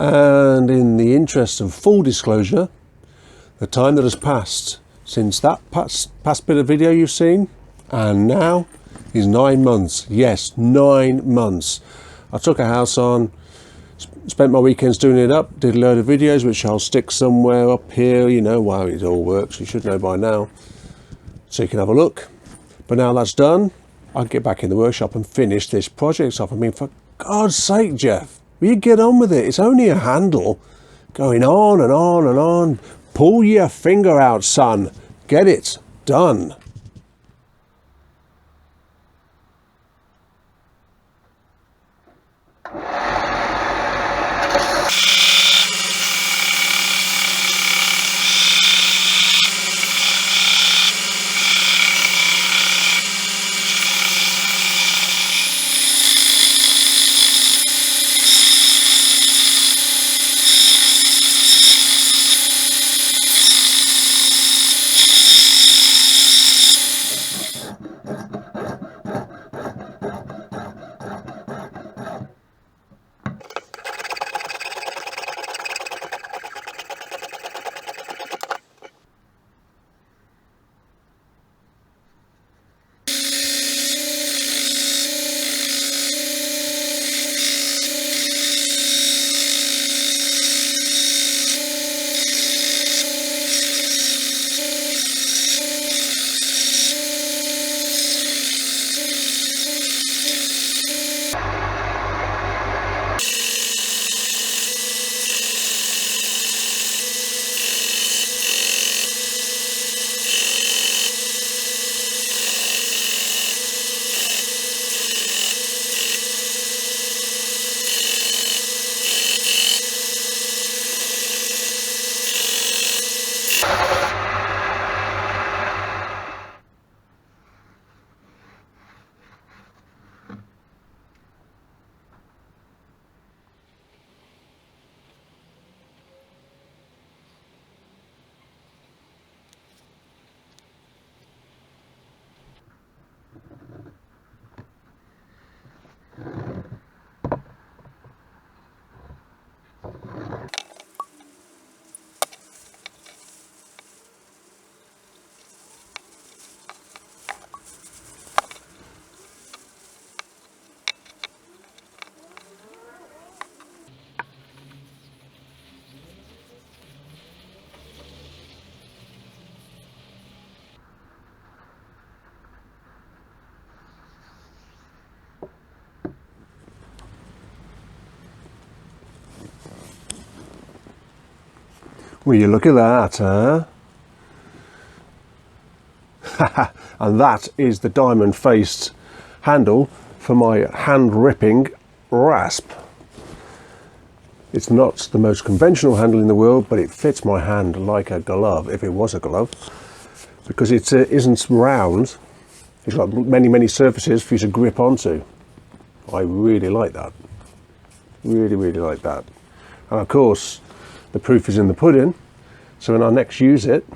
And in the interest of full disclosure, the time that has passed since that past bit of video you've seen and now is 9 months. Yes, 9 months. I took a house on, spent my weekends doing it up, did a load of videos which I'll stick somewhere up here. You know how it all works, you should know by now, so you can have a look. But now that's done, I can get back in the workshop and finish this project off. I mean, for God's sake, Jeff, will you get on with it? It's only a handle going on and on and on. Pull your finger out, son. Get it done. Will you look at that, huh? And that is the diamond-faced handle for my hand-ripping Rasp. It's not the most conventional handle in the world, but it fits my hand like a glove, if it was a glove, because it isn't round. It's got many surfaces for you to grip onto. I really like that. Really like that. And of course, the proof is in the pudding, so when I next use it,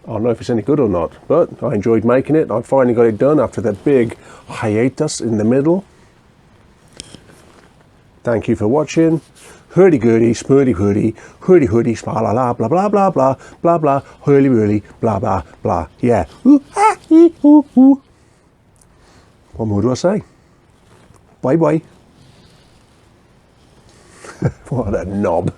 I'll know if it's any good or not. But I enjoyed making it. I finally got it done after that big hiatus in the middle. Thank you for watching. Hurdy-gurdy, spurdy-hurdy, hurdy-hurdy, spa-la-la, blah, blah, blah, blah, blah, blah, hurly-hurly, blah, blah, blah. Yeah. Ooh, ah, ee, ooh, ooh. What more do I say? Bye-bye. What a knob.